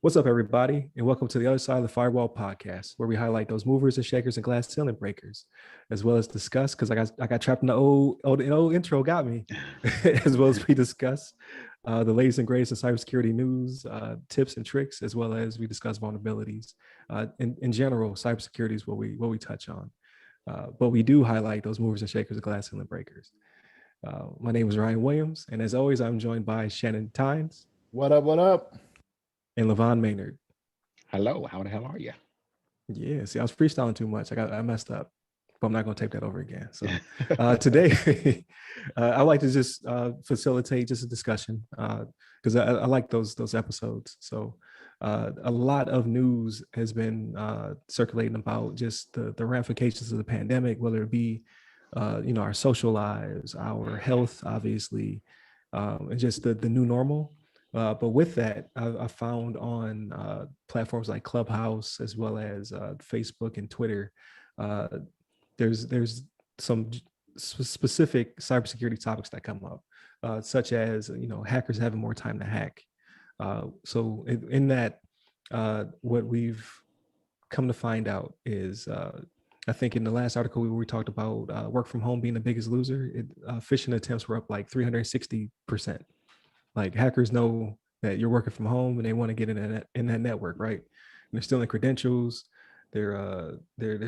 What's up, everybody, and welcome to the other side of the Firewall podcast, where we highlight those movers and shakers and glass ceiling breakers, as well as discuss, because I got trapped in the old intro, got me, as well as we discuss the latest and greatest in cybersecurity news, tips and tricks, as well as we discuss vulnerabilities. In general, cybersecurity is what we touch on, but we do highlight those movers and shakers and glass ceiling breakers. My name is Ryan Williams, and as always, I'm joined by Shannon Tynes. What up? What up? And LeVon Maynard. Hello, how the hell are you? Yeah, see, I was freestyling too much. I messed up, but I'm not going to tape that over again. So today, I like to just facilitate just a discussion because I like those episodes. So a lot of news has been circulating about just the ramifications of the pandemic, whether it be our social lives, our health, obviously, and just the new normal. But with that, I found on platforms like Clubhouse, as well as Facebook and Twitter, there's some specific cybersecurity topics that come up, such as hackers having more time to hack. So in that, what we've come to find out is, I think in the last article we talked about work from home being the biggest loser. Phishing attempts were up like 360%. Like hackers know that you're working from home and they want to get in that network, right? And they're stealing credentials, they're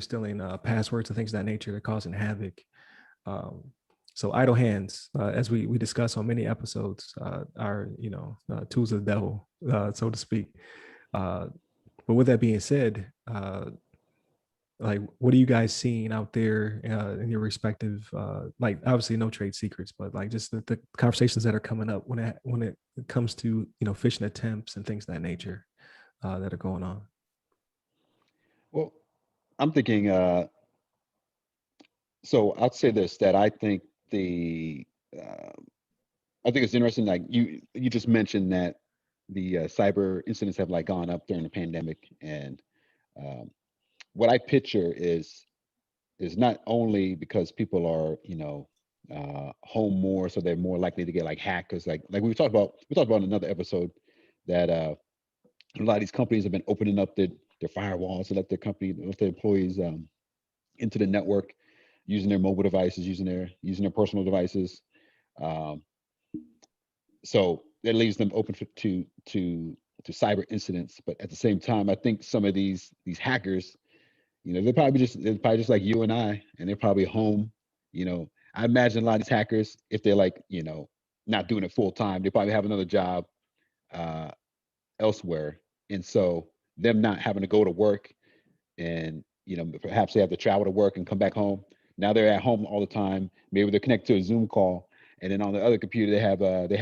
stealing passwords and things of that nature. They're causing havoc. So idle hands, as we discuss on many episodes, are tools of the devil, so to speak. But with that being said, like, what are you guys seeing out there in your respective, like, obviously no trade secrets, but like just the conversations that are coming up when it comes to phishing attempts and things of that nature that are going on? Well, I'm thinking. So I'll say this: that I think it's interesting. Like you just mentioned that the cyber incidents have like gone up during the pandemic, and what I picture is not only because people are home more, so they're more likely to get like hacked. Because like we talked about in another episode that a lot of these companies have been opening up their firewalls to let their employees into the network, using their mobile devices, using their personal devices. So that leaves them open to cyber incidents. But at the same time, I think some of these hackers, they're probably just like you and I, and they're probably home. I imagine a lot of these hackers, if they're like, not doing it full time, they probably have another job elsewhere. And so them not having to go to work and, perhaps they have to travel to work and come back home. Now they're at home all the time. Maybe they're connected to a Zoom call. And then on the other computer, they have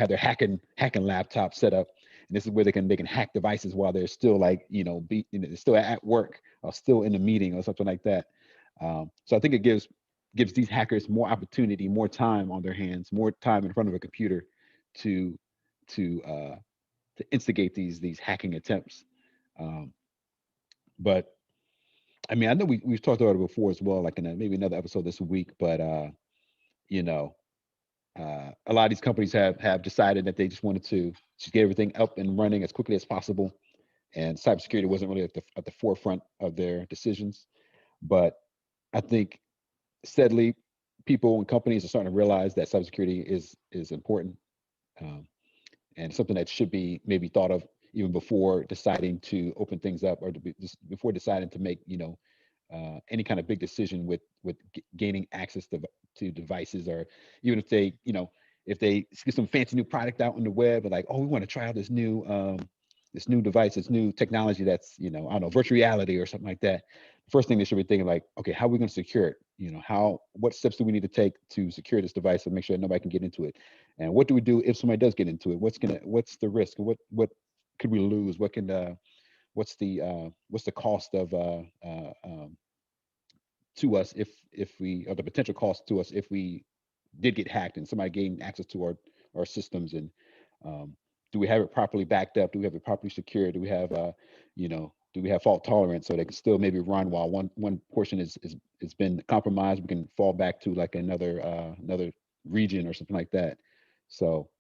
their hacking laptop set up. And this is where they can hack devices while they're still like, they're still at work or still in a meeting or something like that. So I think it gives these hackers more opportunity, more time on their hands, more time in front of a computer to instigate these hacking attempts. But I mean, I know we've talked about it before as well, like in maybe another episode this week. But a lot of these companies have decided that they just wanted to just get everything up and running as quickly as possible, and cybersecurity wasn't really at the forefront of their decisions. But I think steadily, people and companies are starting to realize that cybersecurity is important, and something that should be maybe thought of even before deciding to open things up, or before deciding to make any kind of big decision with gaining access to devices, or even if they get some fancy new product out on the web, and like, oh, we want to try out this new device, this new technology that's I don't know, virtual reality or something like that. First thing they should be thinking, like, okay, how are we going to secure it? What steps do we need to take to secure this device and make sure that nobody can get into it? And what do we do if somebody does get into it? What's the risk? What could we lose? What's the cost of to us if we, or the potential cost to us if we did get hacked and somebody gained access to our systems? And do we have it properly backed up? Do we have it properly secured? Do we have do we have fault tolerance so they can still maybe run while one portion is been compromised? We can fall back to like another region or something like that. So,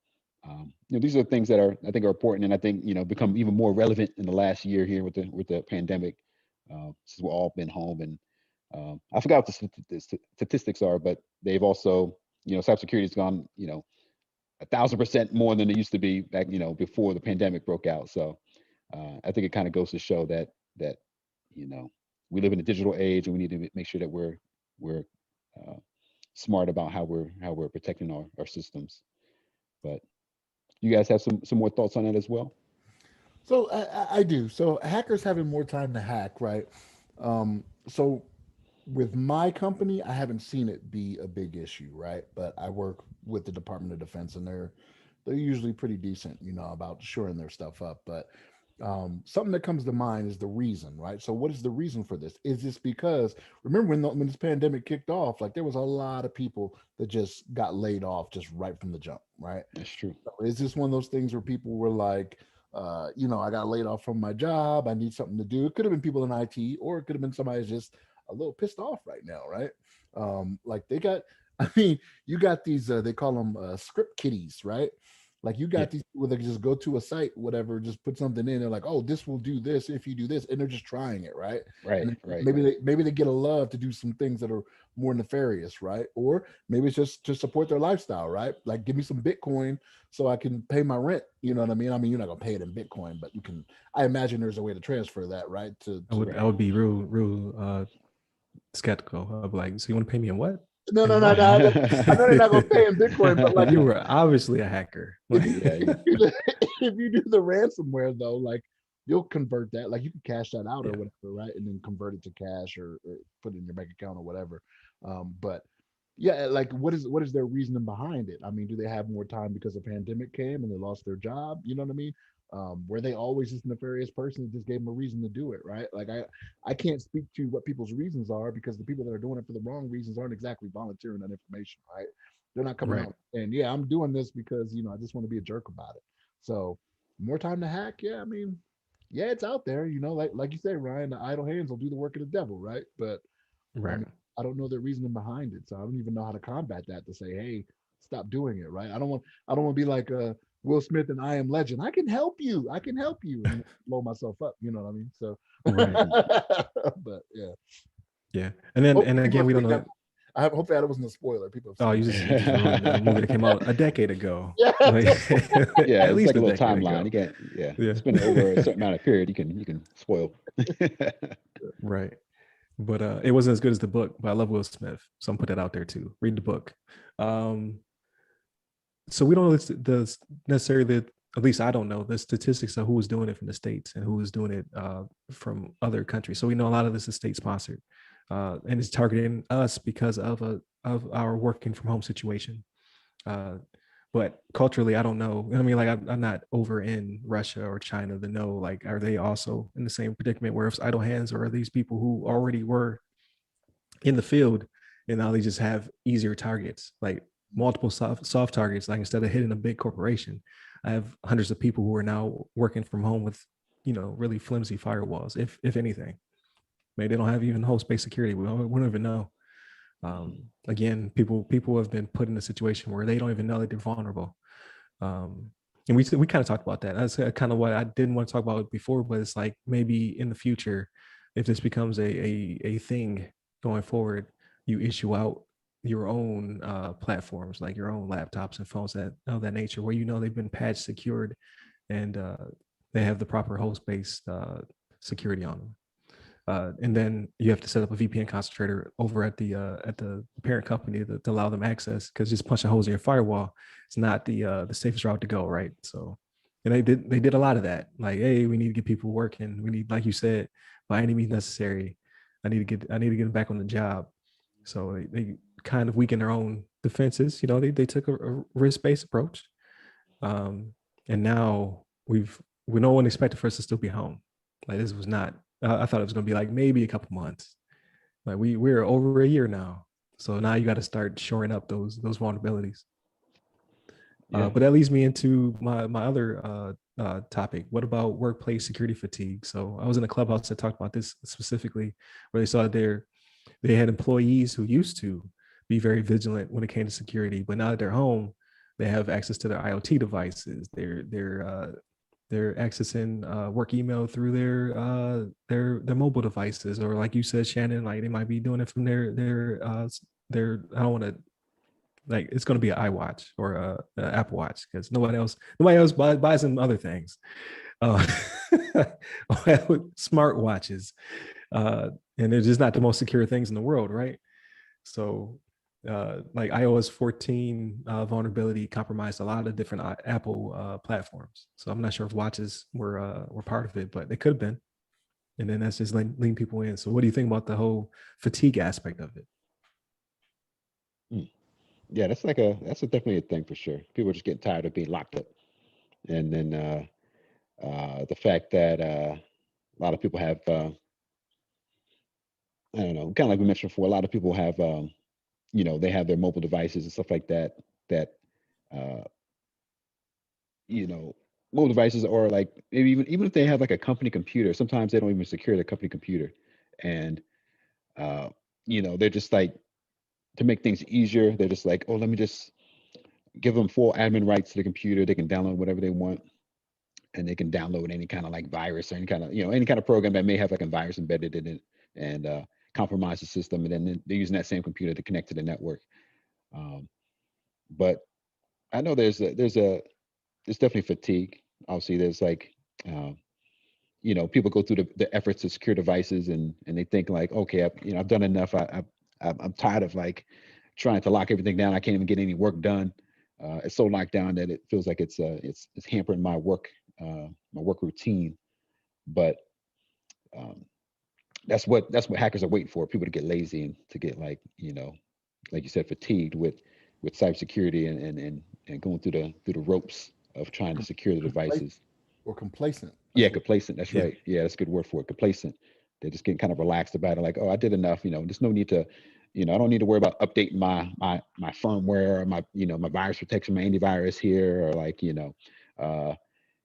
these are things that are, I think, are important, and I think, become even more relevant in the last year here with the pandemic, since we've all been home. And I forgot what the statistics are, but they've also, cybersecurity has gone, 1,000% more than it used to be back, before the pandemic broke out. So, I think it kind of goes to show that you know we live in a digital age, and we need to make sure that we're uh, smart about how we're protecting our systems. But you guys have some more thoughts on that as well? So I do. So hackers having more time to hack, right? So with my company, I haven't seen it be a big issue, right? But I work with the Department of Defense, and they're usually pretty decent, about shoring their stuff up. But something that comes to mind is the reason, right? So what is the reason for this? Is this because remember when this pandemic kicked off, like there was a lot of people that just got laid off just right from the jump, right? That's true. Is this one of those things where people were like, I got laid off from my job. I need something to do. It could have been people in IT, or it could have been somebody who's just a little pissed off right now, right? Like they got, I mean, you got these, they call them script kiddies, right? Like you Yeah. got these people that can just go to a site, whatever, just put something in. They're like, oh, this will do this if you do this, and they're just trying it, right? And Right. then Right. maybe they get a love to do some things that are more nefarious, right? Or maybe it's just to support their lifestyle, right? Like give me some Bitcoin so I can pay my rent. You know what I mean? I mean, you're not gonna pay it in Bitcoin, but you can. I imagine there's a way to transfer that, right? I would I Right. would be real skeptical of like, so you want to pay me in what? No, no, And no, what? no. I know they're not gonna pay in Bitcoin, but like You were obviously a hacker. if Like, you, Yeah. if you do if you do the ransomware though, like you'll convert that, like you can cash that out or yeah, whatever, right? And then convert it to cash or put it in your bank account or whatever. But yeah, like what is their reasoning behind it? I mean, do they have more time because the pandemic came and they lost their job? You know what I mean? Were they always this nefarious person that just gave them a reason to do it, right? Like I can't speak to what people's reasons are because the people that are doing it for the wrong reasons aren't exactly volunteering that information, right? They're not coming right, out and yeah, I'm doing this because I just want to be a jerk about it. So more time to hack, yeah. I mean, yeah, it's out there, like you say, Ryan, the idle hands will do the work of the devil, right? But I right. mean, I don't know the reasoning behind it, so I don't even know how to combat that. To say, hey, stop doing it, right? I don't want to be like Will Smith and I Am Legend. I can help you. I can help you, and then blow myself up. You know what I mean? So, Right. but yeah, Yeah. And hopefully people again, have we don't seen that. know. Hopefully that wasn't a spoiler. People have Oh, seen you that. just ruined a movie that came out a decade ago. Yeah. Like Yeah. at It's like least a a little decade timeline. ago. You can't. Yeah. Yeah. Spend it over a certain amount of period. You can spoil. Right. But it wasn't as good as the book, but I love Will Smith. So I'm put that out there too. Read the book. Um, so we don't know the necessarily the, at least I don't know the statistics of who was doing it from the states and who was doing it from other countries. So we know a lot of this is state sponsored, and it's targeting us because of our working from home situation. Uh, but culturally, I don't know. I mean, like I'm not over in Russia or China to know, like, are they also in the same predicament where it's idle hands, or are these people who already were in the field and now they just have easier targets, like multiple soft targets. Like instead of hitting a big corporation, I have hundreds of people who are now working from home with, really flimsy firewalls, if anything. Maybe they don't have even host-based security. We don't even know. Again, people have been put in a situation where they don't even know that they're vulnerable. Um, and we kind of talked about that. That's kind of what I didn't want to talk about before, but it's like maybe in the future, if this becomes a thing going forward, you issue out your own platforms, like your own laptops and phones that of that nature, where they've been patch secured and they have the proper host-based security on them. And then you have to set up a VPN concentrator over at the parent company to allow them access, because just punch a holes in your firewall, it's not the safest route to go, right? So, and they did a lot of that. Like, hey, we need to get people working. We need, like you said, by any means necessary. I need to get them back on the job. So they kind of weaken their own defenses. They took a risk-based approach, um, and now no one expected for us to still be home. Like this was not. I thought it was going to be like maybe a couple months. Like we're over a year now, so now you got to start shoring up those vulnerabilities. Yeah. But that leads me into my other topic. What about workplace security fatigue? So I was in a clubhouse that talked about this specifically, where they saw they had employees who used to be very vigilant when it came to security, but now that they're home, They have access to their IoT devices. They're accessing work email through their mobile devices, or like you said, Shannon, like they might be doing it from their I don't want to, like, it's going to be an iWatch or a Apple Watch, because nobody else buys them other things. Uh, smart watches, and they're just not the most secure things in the world, right? So like iOS 14 vulnerability compromised a lot of different Apple platforms. So I'm not sure if watches were part of it, but they could have been. And then that's just leading people in. So what do you think about the whole fatigue aspect of it? Yeah, that's definitely a thing for sure. People are just getting tired of being locked up, and then the fact that a lot of people have I don't know, kind of like we mentioned before, a lot of people have they have their mobile devices and stuff like that that uh, you know mobile devices, or like maybe even if they have like a company computer, sometimes they don't even secure the company computer, and uh, they're just like, to make things easier, they're just like, oh, let me just give them full admin rights to the computer. They can download whatever they want, and they can download any kind of like virus or any kind of any kind of program that may have like a virus embedded in it, and compromise the system, and then they're using that same computer to connect to the network. Um, but I know there's definitely fatigue. Obviously, there's like um, people go through the efforts to secure devices, and they think like, okay, I've done enough. I'm tired of like trying to lock everything down. I can't even get any work done. It's so locked down that it feels like it's hampering my work routine. But um, that's what hackers are waiting for, people to get lazy and to get like, like you said, fatigued with cybersecurity, and going through the ropes of trying to secure the devices. Or complacent. Yeah, That's what, complacent. That's Yeah. right. Yeah, that's a good word for it. Complacent. They're just getting kind of relaxed about it. Like, oh, I did enough. There's no need to, I don't need to worry about updating my firmware, or my virus protection, my antivirus here, or like, uh,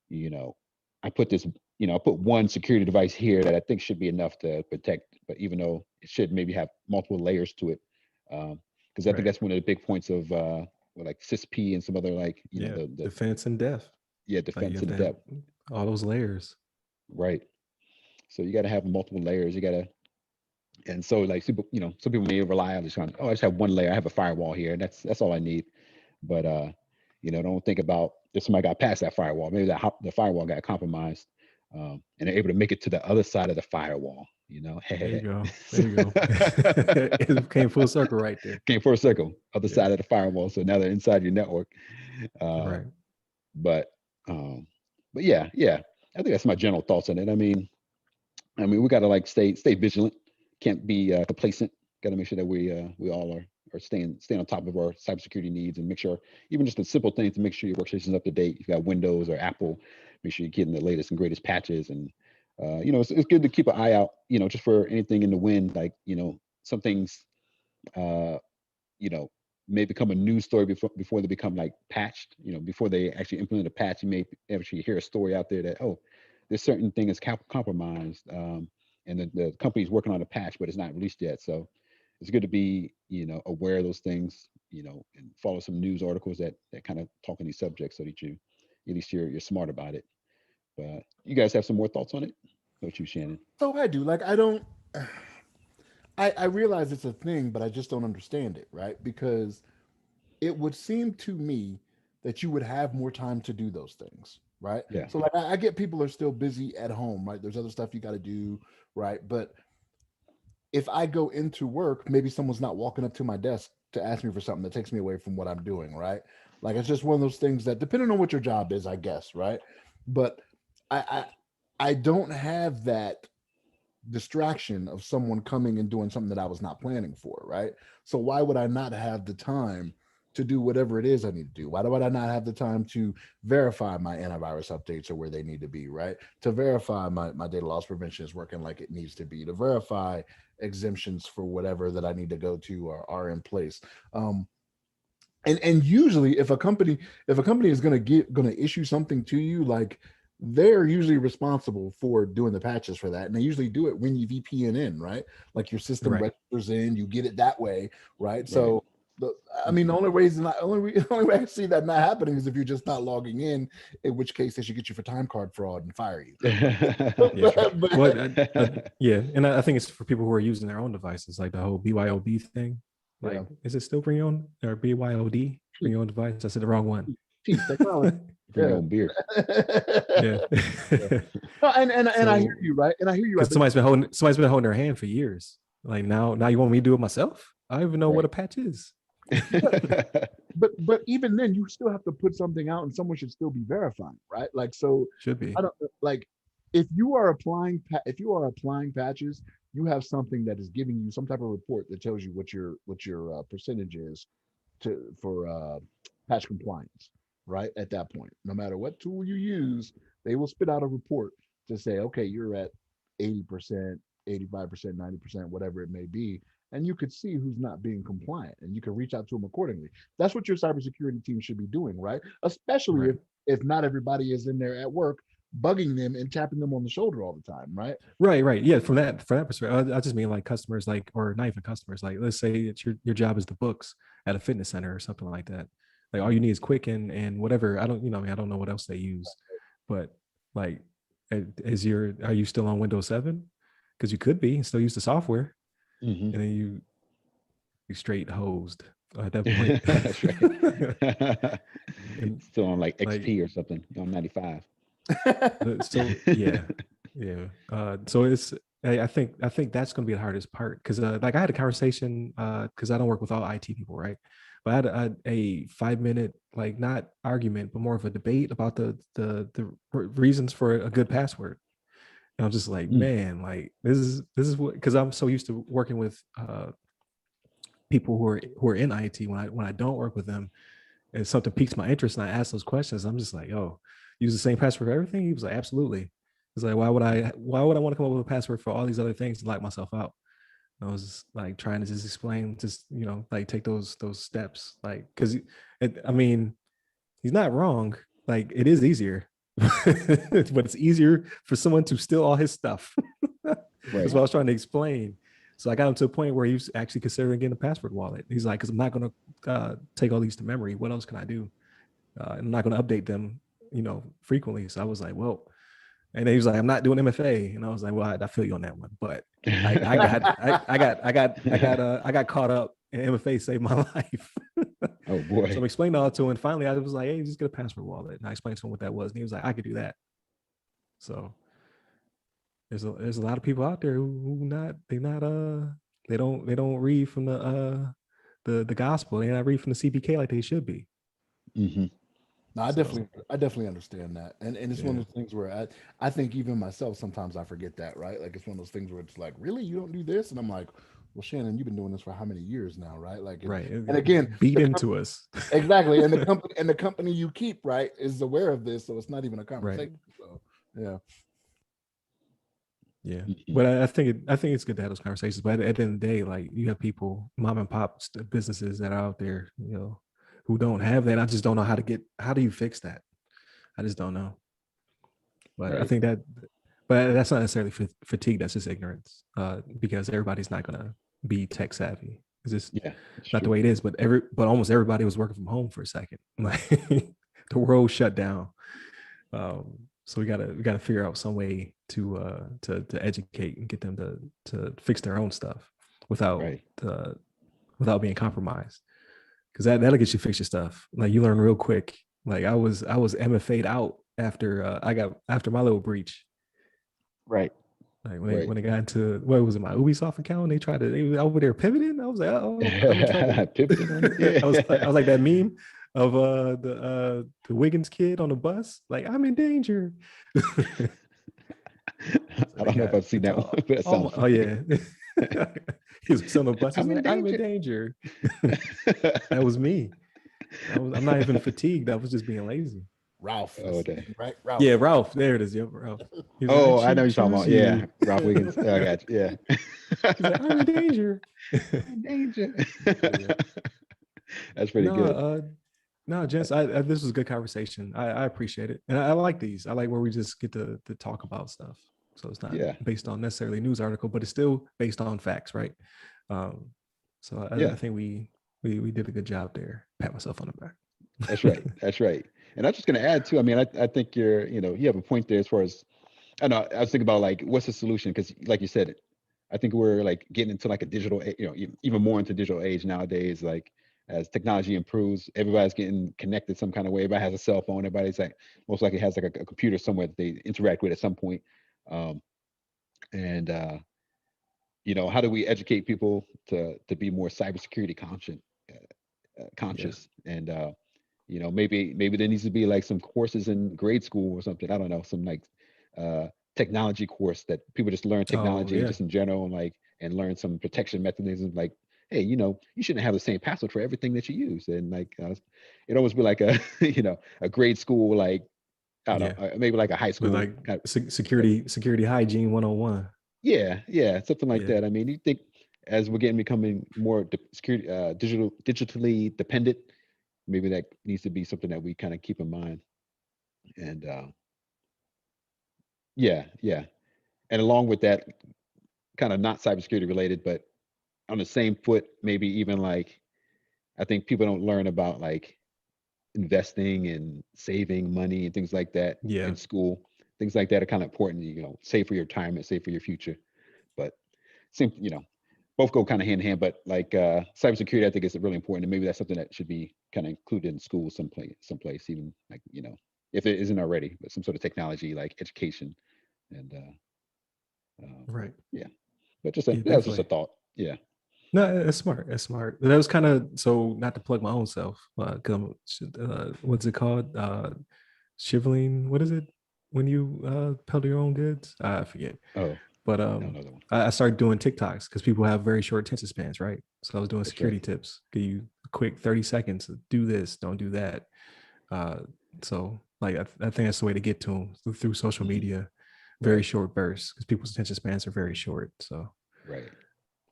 you know, I put this, I put one security device here that I think should be enough to protect, but even though it should maybe have multiple layers to it, because I think Right. that's one of the big points of like CISP and some other, like, Yeah. the Defense and depth. yeah, Like you defense have to and have depth, all those layers. right? So you got to have multiple layers. You got to, and so like people, some people may rely on this kind of, oh, I just have one layer. I have a firewall here. That's all I need. But don't think about if somebody got past that firewall. Maybe the firewall got compromised, and they're able to make it to the other side of the firewall. There you go. There you go. It came full circle right there. Came for a circle, other Yeah. side of the firewall. So now they're inside your network. Uh, Right. but um, but yeah. I think that's my general thoughts on it. I mean, we got to like stay vigilant. Can't be complacent. Got to make sure that we all are staying on top of our cybersecurity needs, and make sure even just the simple things to make sure your workstation is up to date. If you got Windows or Apple, make sure you're getting the latest and greatest patches. And it's good to keep an eye out. Just for anything in the wind. Like some things uh, you know may become a news story before they become like patched. Before they actually implement a patch, you may actually hear a story out there that, oh, this certain thing is compromised, and the company's working on a patch, but it's not released yet. So it's good to be aware of those things, and follow some news articles that kind of talk on these subjects, so that you at least you're smart about it. But you guys have some more thoughts on it? What about you, Shannon? so I do. Like I don't I realize it's a thing, but I just don't understand it, right? Because it would seem to me that you would have more time to do those things, right? Yeah. So like I get people are still busy at home, right? There's other stuff you got to do, right? But if I go into work, maybe someone's not walking up to my desk to ask me for something that takes me away from what I'm doing, right? Like it's just one of those things that, depending on what your job is, I guess, right? But I I don't have that distraction of someone coming and doing something that I was not planning for, right? So why would I not have the time to do whatever it is I need to do? Why would I not have the time to verify my antivirus updates are where they need to be, right? To verify my data loss prevention is working like it needs to be, to verify exemptions for whatever that I need to go to are in place. And usually if a company is going to issue something to you, like they're usually responsible for doing the patches for that, and they usually do it when you VPN in, right? Like your system Right. registers in, you get it that way, right? Right. So I mean, the only reason only way I see that not happening is if you're just not logging in which case they should get you for time card fraud and fire you. Yeah, well, yeah, and I think it's for people who are using their own devices, like the whole BYOB thing. Like, is it still bring your own, or BYOD, bring your own device? I said the wrong one. Cheap technology. Bring your own beer. Yeah. No, and I hear you, right? And I hear you. Because somebody's been holding their hand for years. Like now you want me to do it myself? I don't even know what a patch is. but even then, you still have to put something out, and someone should still be verifying, right? Like, so should be. I don't like if you are applying patches, you have something that is giving you some type of report that tells you what your percentage is for patch compliance, right? At that point, no matter what tool you use, they will spit out a report to say, okay, you're at 80%, 85%, 90%, whatever it may be. And you could see who's not being compliant, and you can reach out to them accordingly. That's what your cybersecurity team should be doing, right? Especially if not everybody is in there at work bugging them and tapping them on the shoulder all the time, right? Right. Yeah, from that perspective, I just mean like customers, like, or not even customers. Like, let's say it's your job is the books at a fitness center or something like that. Like, all you need is Quick and whatever. I don't know what else they use, but like, are you still on Windows 7? Because you could be still use the software. And then you straight hosed at that point. That's right. And still on like XP or something, on 95. So yeah. So I think that's going to be the hardest part, because like I had a conversation, because I don't work with all IT people, right? But I had a 5-minute, like, not argument, but more of a debate about the reasons for a good password. And I'm just like, man, like this is what, because I'm so used to working with people who are in IT. When I don't work with them, and something piques my interest and I ask those questions, I'm just like, oh, use the same password for everything? He was like, absolutely. He's like, why would I want to come up with a password for all these other things to lock myself out? And I was just like trying to just explain, like take those steps, like, because I mean, he's not wrong. Like, it is easier. But it's easier for someone to steal all his stuff. That's what I was trying to explain. So I got him to a point where he was actually considering getting a password wallet. He's like, because I'm not going to take all these to memory. What else can I do? I'm not going to update them, frequently. So I was like, well, and then he was like, I'm not doing MFA. And I was like, well, I feel you on that one. But I got caught up, and MFA saved my life. Oh boy. So I'm explaining all to him. And finally I was like, hey, just get a password wallet. And I explained to him what that was. And he was like, I could do that. So there's a lot of people out there who they don't read from the gospel. They not read from the CPK like they should be. No, I definitely understand that, and it's one of those things where I think even myself sometimes I forget that, right? Like, it's one of those things where it's like, really, you don't do this, and I'm like, well, Shannon, you've been doing this for how many years now, right? Like, and again, beat into us. Exactly, and the company you keep, right, is aware of this, so it's not even a conversation. So yeah. But I think it's good to have those conversations. But at the end of the day, like, you have people, mom and pop businesses that are out there, who don't have that. I just don't know how do you fix that? I just don't know. But I think but that's not necessarily fatigue. That's just ignorance, because everybody's not going to be tech savvy. It's just not the way it is. But almost everybody was working from home for a second. Like, the world shut down. So we gotta figure out some way to educate and get them to fix their own stuff without being compromised. Because that'll get you fix your stuff. Like, you learn real quick. Like, I was MFA'd out after my little breach. Right. Like, when they got into, what was it, my Ubisoft account, they were over there pivoting. I was like, oh, pivoting. I was like that meme of the Wiggins kid on the bus. Like, I'm in danger. I don't know if I've seen that one. But oh yeah. He was on the bus. I'm in danger. That was me. I'm not even fatigued. I was just being lazy. Ralph. Okay. Right, Ralph. Yeah, Ralph. There it is. Yep, Ralph. Oh, I know you're talking about. Yeah, Ralph Wiggins. I got you. Yeah. He's like, I'm in danger. In danger. That's pretty good. No, Jess, this was a good conversation. I appreciate it, and I like these. I like where we just get to talk about stuff. So it's not based on necessarily a news article, but it's still based on facts, right? So I think we we did a good job there. Pat myself on the back. That's right. That's right. And I'm just going to add too. I mean, I think you have a point there as far as, I know, I was thinking about like, what's the solution? Because like you said, I think we're like getting into like a digital, even more into digital age nowadays. Like as technology improves, everybody's getting connected some kind of way. Everybody has a cell phone. Everybody's like most likely has like a computer somewhere that they interact with at some point. Um, and how do we educate people to be more cybersecurity conscious and maybe there needs to be like some courses in grade school or something. I don't know, some like uh technology course that people just learn Oh technology yeah, just in general and like and learn some protection mechanisms like, hey, you shouldn't have the same password for everything that you use. And like it almost be like a a grade school, like I don't yeah. know, maybe like a high With school like kind of, security hygiene 101. yeah, something like Yeah, that. I mean, you think as we're getting becoming more security digitally dependent, maybe that needs to be something that we kind of keep in mind. And yeah. And along with that, kind of not cybersecurity related, but on the same foot, maybe even like I think people don't learn about like investing and saving money and things like that yeah, in school. Things like that are kind of important, save for your retirement, save for your future. But same, both go kind of hand in hand. But like cybersecurity, I think is really important, and maybe that's something that should be kind of included in school someplace, even like if it isn't already, but some sort of technology like education and right. yeah. But Yeah, that was just a definitely. thought. Yeah. No, that's smart. That's smart. That was kind of so not to plug my own self. What's it called? Shivling. What is it when you peddle your own goods? I forget. Oh, But no, another one. I started doing TikToks because people have very short attention spans, right? So I was doing That's right. security tips. Give you a quick 30 seconds. Do this. Don't do that. Uh, so like I think that's the way to get to them through social Hmm. media. Very Right. short bursts because people's attention spans are very short. So Right.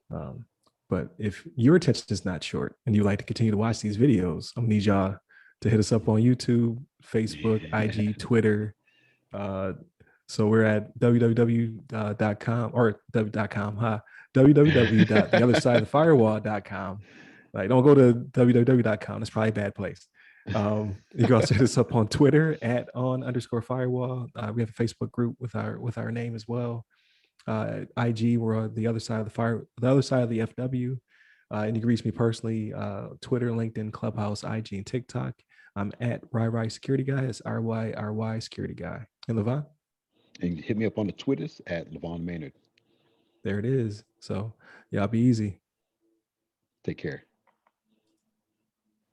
um, but if your attention is not short and you like to continue to watch these videos, I'm gonna need y'all to hit us up on YouTube, Facebook, IG, Twitter. Uh, so we're at www.com or w.com, huh? www.theothersideofthefirewall.com. Like, don't go to www.com. That's probably a bad place. You can also hit us up on Twitter at @on_firewall. We have a Facebook group with our name as well. IG, we're on the other side of the other side of the FW. And you can reach me personally, Twitter, LinkedIn, Clubhouse, IG, and TikTok. I'm at RyRy Security Guy. It's RYRY Security Guy. And LeVon, And hit me up on the Twitters at LeVon Maynard. there it is. So, y'all be easy. Take care.